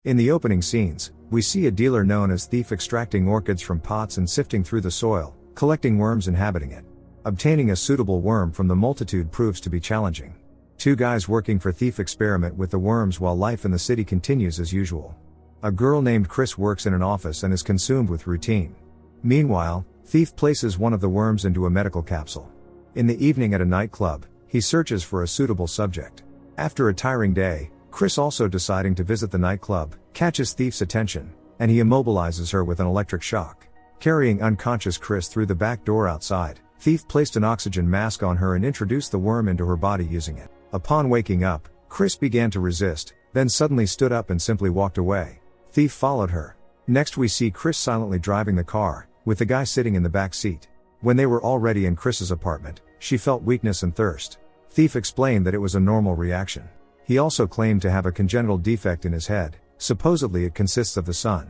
In the opening scenes, we see a dealer known as Thief extracting orchids from pots and sifting through the soil, collecting worms inhabiting it. Obtaining a suitable worm from the multitude proves to be challenging. Two guys working for Thief experiment with the worms while life in the city continues as usual. A girl named Chris works in an office and is consumed with routine. Meanwhile, Thief places one of the worms into a medical capsule. In the evening at a nightclub, he searches for a suitable subject. After a tiring day, Chris, also deciding to visit the nightclub, catches Thief's attention, and he immobilizes her with an electric shock. Carrying unconscious Chris through the back door outside, Thief placed an oxygen mask on her and introduced the worm into her body using it. Upon waking up, Chris began to resist, then suddenly stood up and simply walked away. Thief followed her. Next we see Chris silently driving the car, with the guy sitting in the back seat. When they were already in Chris's apartment, she felt weakness and thirst. Thief explained that it was a normal reaction. He also claimed to have a congenital defect in his head, supposedly it consists of the sun.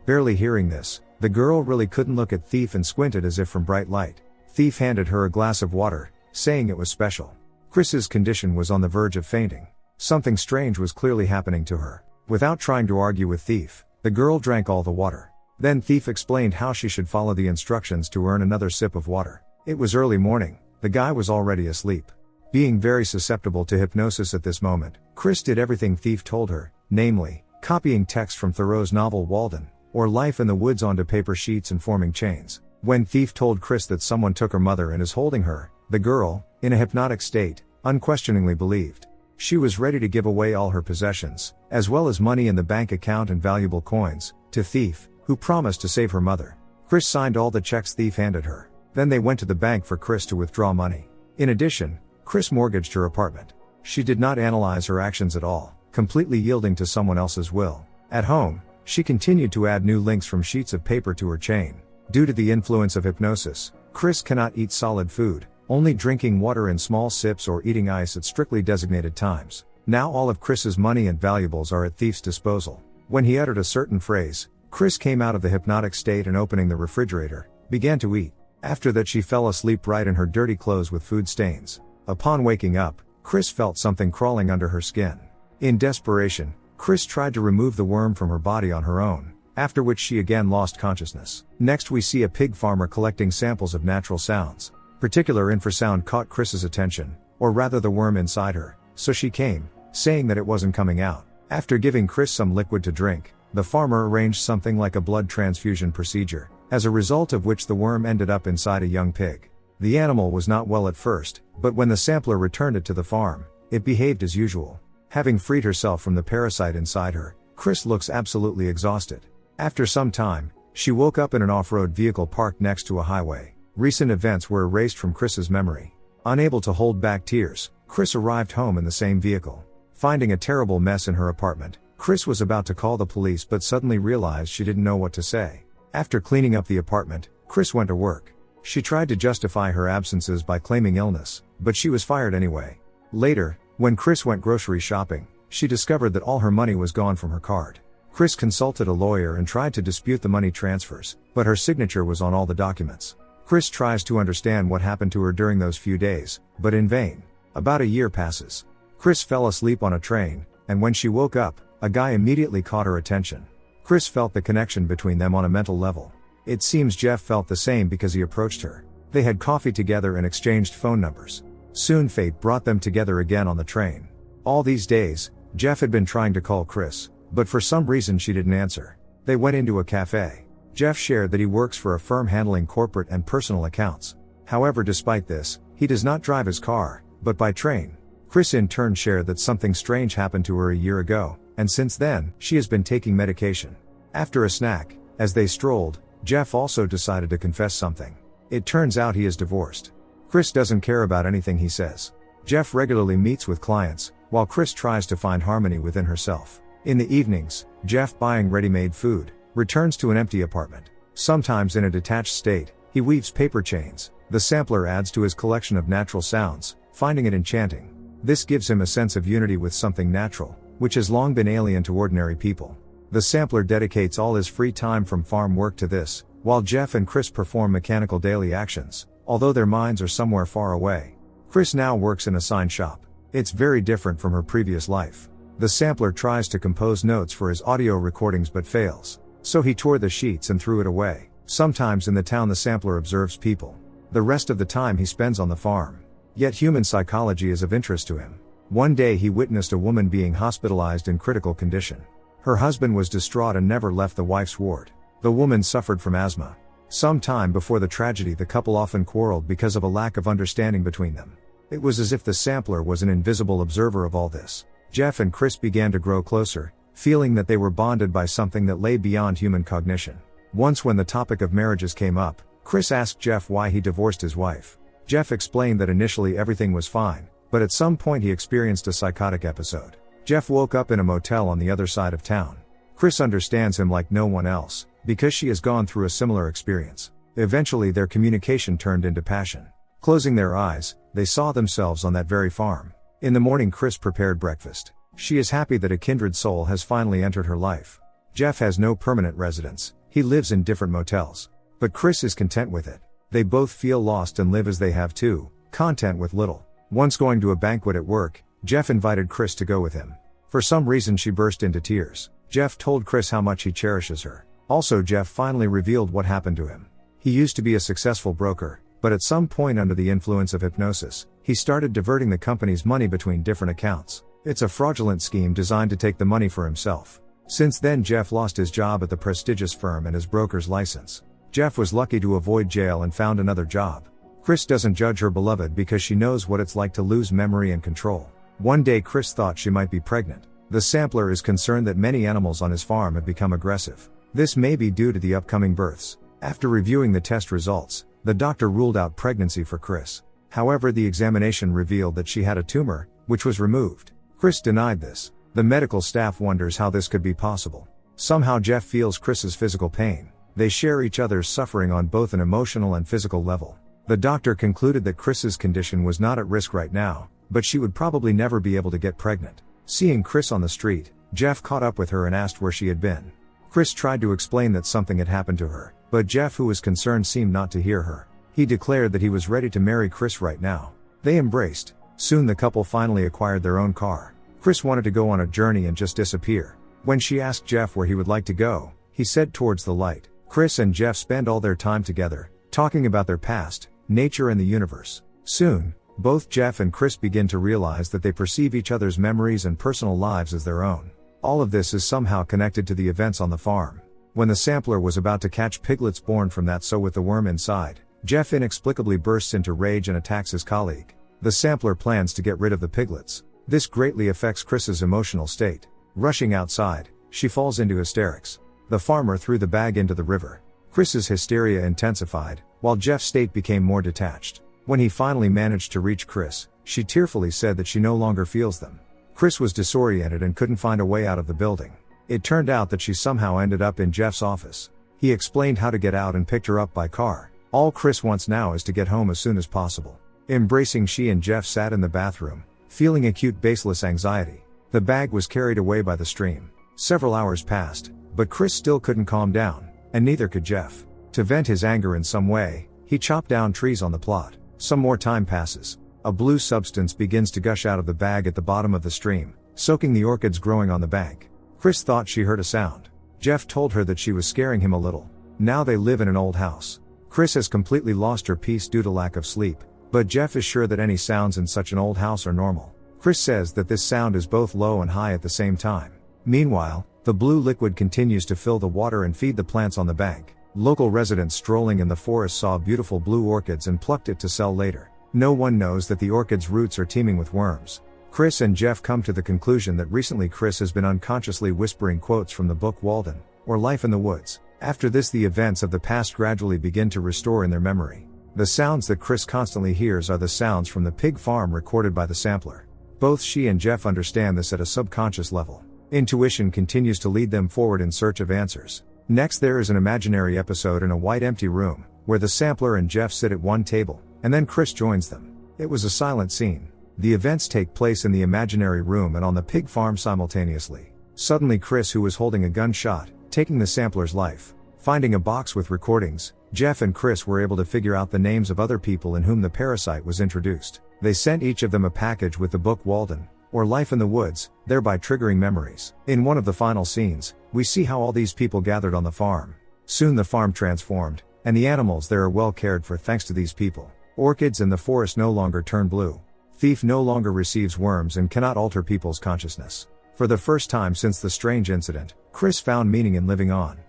Barely hearing this, the girl really couldn't look at Thief and squinted as if from bright light. Thief handed her a glass of water, saying it was special. Chris's condition was on the verge of fainting. Something strange was clearly happening to her. Without trying to argue with Thief, the girl drank all the water. Then Thief explained how she should follow the instructions to earn another sip of water. It was early morning, the guy was already asleep. Being very susceptible to hypnosis at this moment, Chris did everything Thief told her, namely, copying text from Thoreau's novel Walden, or Life in the Woods onto paper sheets and forming chains. When Thief told Chris that someone took her mother and is holding her, the girl, in a hypnotic state, unquestioningly believed. She was ready to give away all her possessions, as well as money in the bank account and valuable coins, to Thief, who promised to save her mother. Chris signed all the checks Thief handed her. Then they went to the bank for Chris to withdraw money. In addition, Chris mortgaged her apartment. She did not analyze her actions at all, completely yielding to someone else's will. At home, she continued to add new links from sheets of paper to her chain. Due to the influence of hypnosis, Chris cannot eat solid food, only drinking water in small sips or eating ice at strictly designated times. Now all of Chris's money and valuables are at Thief's disposal. When he uttered a certain phrase, Chris came out of the hypnotic state and, opening the refrigerator, began to eat. After that she fell asleep right in her dirty clothes with food stains. Upon waking up, Chris felt something crawling under her skin. In desperation, Chris tried to remove the worm from her body on her own, after which she again lost consciousness. Next we see a pig farmer collecting samples of natural sounds. Particular infrasound caught Chris's attention, or rather the worm inside her, so she came, saying that it wasn't coming out. After giving Chris some liquid to drink, the farmer arranged something like a blood transfusion procedure, as a result of which the worm ended up inside a young pig. The animal was not well at first, but when the sampler returned it to the farm, it behaved as usual. Having freed herself from the parasite inside her, Chris looks absolutely exhausted. After some time, she woke up in an off-road vehicle parked next to a highway. Recent events were erased from Chris's memory. Unable to hold back tears, Chris arrived home in the same vehicle. Finding a terrible mess in her apartment, Chris was about to call the police but suddenly realized she didn't know what to say. After cleaning up the apartment, Chris went to work. She tried to justify her absences by claiming illness, but she was fired anyway. Later, when Chris went grocery shopping, she discovered that all her money was gone from her card. Chris consulted a lawyer and tried to dispute the money transfers, but her signature was on all the documents. Chris tries to understand what happened to her during those few days, but in vain. About a year passes. Chris fell asleep on a train, and when she woke up, a guy immediately caught her attention. Chris felt the connection between them on a mental level. It seems Jeff felt the same because he approached her. They had coffee together and exchanged phone numbers. Soon fate brought them together again on the train. All these days, Jeff had been trying to call Chris, but for some reason she didn't answer. They went into a cafe. Jeff shared that he works for a firm handling corporate and personal accounts. However, despite this, he does not drive his car, but by train. Chris in turn shared that something strange happened to her a year ago, and since then, she has been taking medication. After a snack, as they strolled, Jeff also decided to confess something. It turns out he is divorced. Chris doesn't care about anything he says. Jeff regularly meets with clients, while Chris tries to find harmony within herself. In the evenings, Jeff, buying ready-made food, returns to an empty apartment. Sometimes in a detached state, he weaves paper chains. The sampler adds to his collection of natural sounds, finding it enchanting. This gives him a sense of unity with something natural, which has long been alien to ordinary people. The sampler dedicates all his free time from farm work to this, while Jeff and Chris perform mechanical daily actions, although their minds are somewhere far away. Chris now works in a sign shop. It's very different from her previous life. The sampler tries to compose notes for his audio recordings but fails. So he tore the sheets and threw it away. Sometimes in the town the sampler observes people. The rest of the time he spends on the farm. Yet human psychology is of interest to him. One day he witnessed a woman being hospitalized in critical condition. Her husband was distraught and never left the wife's ward. The woman suffered from asthma. Some time before the tragedy the couple often quarreled because of a lack of understanding between them. It was as if the sampler was an invisible observer of all this. Jeff and Chris began to grow closer, feeling that they were bonded by something that lay beyond human cognition. Once when the topic of marriages came up, Chris asked Jeff why he divorced his wife. Jeff explained that initially everything was fine, but at some point he experienced a psychotic episode. Jeff woke up in a motel on the other side of town. Chris understands him like no one else, because she has gone through a similar experience. Eventually their communication turned into passion. Closing their eyes, they saw themselves on that very farm. In the morning Chris prepared breakfast. She is happy that a kindred soul has finally entered her life. Jeff has no permanent residence, he lives in different motels. But Chris is content with it. They both feel lost and live as they have to, content with little. Once going to a banquet at work, Jeff invited Chris to go with him. For some reason she burst into tears. Jeff told Chris how much he cherishes her. Also Jeff finally revealed what happened to him. He used to be a successful broker, but at some point under the influence of hypnosis, he started diverting the company's money between different accounts. It's a fraudulent scheme designed to take the money for himself. Since then Jeff lost his job at the prestigious firm and his broker's license. Jeff was lucky to avoid jail and found another job. Chris doesn't judge her beloved because she knows what it's like to lose memory and control. One day Chris thought she might be pregnant. The sampler is concerned that many animals on his farm have become aggressive. This may be due to the upcoming births. After reviewing the test results, the doctor ruled out pregnancy for Chris. However, the examination revealed that she had a tumor, which was removed. Chris denied this. The medical staff wonders how this could be possible. Somehow Jeff feels Chris's physical pain. They share each other's suffering on both an emotional and physical level. The doctor concluded that Chris's condition was not at risk right now, but she would probably never be able to get pregnant. Seeing Chris on the street, Jeff caught up with her and asked where she had been. Chris tried to explain that something had happened to her, but Jeff, who was concerned, seemed not to hear her. He declared that he was ready to marry Chris right now. They embraced. Soon the couple finally acquired their own car. Chris wanted to go on a journey and just disappear. When she asked Jeff where he would like to go, he said towards the light. Chris and Jeff spend all their time together, talking about their past, nature and the universe. Soon, both Jeff and Chris begin to realize that they perceive each other's memories and personal lives as their own. All of this is somehow connected to the events on the farm. When the sampler was about to catch piglets born from that sow with the worm inside, Jeff inexplicably bursts into rage and attacks his colleague. The sampler plans to get rid of the piglets. This greatly affects Chris's emotional state. Rushing outside, she falls into hysterics. The farmer threw the bag into the river. Chris's hysteria intensified, while Jeff's state became more detached. When he finally managed to reach Chris, she tearfully said that she no longer feels them. Chris was disoriented and couldn't find a way out of the building. It turned out that she somehow ended up in Jeff's office. He explained how to get out and picked her up by car. All Chris wants now is to get home as soon as possible. Embracing, she and Jeff sat in the bathroom, feeling acute baseless anxiety. The bag was carried away by the stream. Several hours passed, but Chris still couldn't calm down, and neither could Jeff. To vent his anger in some way, he chopped down trees on the plot. Some more time passes. A blue substance begins to gush out of the bag at the bottom of the stream, soaking the orchids growing on the bank. Chris thought she heard a sound. Jeff told her that she was scaring him a little. Now they live in an old house. Chris has completely lost her peace due to lack of sleep, but Jeff is sure that any sounds in such an old house are normal. Chris says that this sound is both low and high at the same time. Meanwhile, the blue liquid continues to fill the water and feed the plants on the bank. Local residents strolling in the forest saw beautiful blue orchids and plucked it to sell later. No one knows that the orchid's roots are teeming with worms. Chris and Jeff come to the conclusion that recently Chris has been unconsciously whispering quotes from the book Walden, or Life in the Woods. After this, the events of the past gradually begin to restore in their memory. The sounds that Chris constantly hears are the sounds from the pig farm recorded by the sampler. Both she and Jeff understand this at a subconscious level. Intuition continues to lead them forward in search of answers. Next, there is an imaginary episode in a white empty room, where the sampler and Jeff sit at one table, and then Chris joins them. It was a silent scene. The events take place in the imaginary room and on the pig farm simultaneously. Suddenly Chris, who was holding a gun, shot, taking the sampler's life. Finding a box with recordings, Jeff and Chris were able to figure out the names of other people in whom the parasite was introduced. They sent each of them a package with the book Walden, or life in the woods, thereby triggering memories. In one of the final scenes, we see how all these people gathered on the farm. Soon the farm transformed, and the animals there are well cared for thanks to these people. Orchids in the forest no longer turn blue. Thief no longer receives worms and cannot alter people's consciousness. For the first time since the strange incident, Chris found meaning in living on.